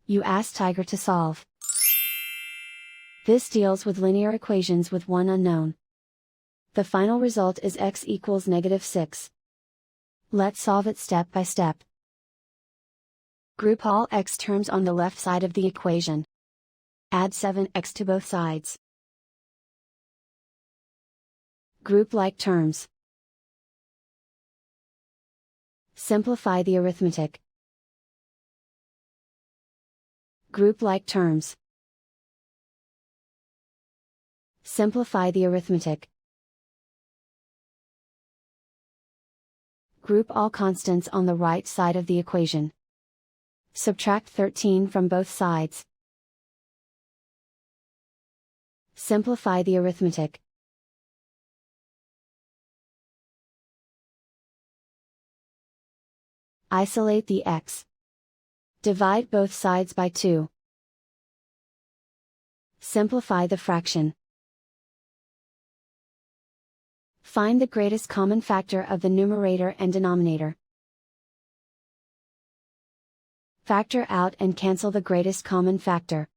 You ask Tiger to solve. This deals with linear equations with one unknown. The final result is x equals -6. Let's solve it step by step. Group all x terms on the left side of the equation. Add 7x to both sides. Group like terms. Simplify the arithmetic. Group like terms. Simplify the arithmetic. Group all constants on the right side of the equation. Subtract 13 from both sides. Simplify the arithmetic. Isolate the x. Divide both sides by 2. Simplify the fraction. Find the greatest common factor of the numerator and denominator. Factor out and cancel the greatest common factor.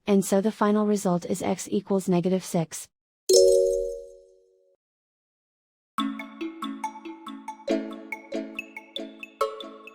And so the final result is x equals -6.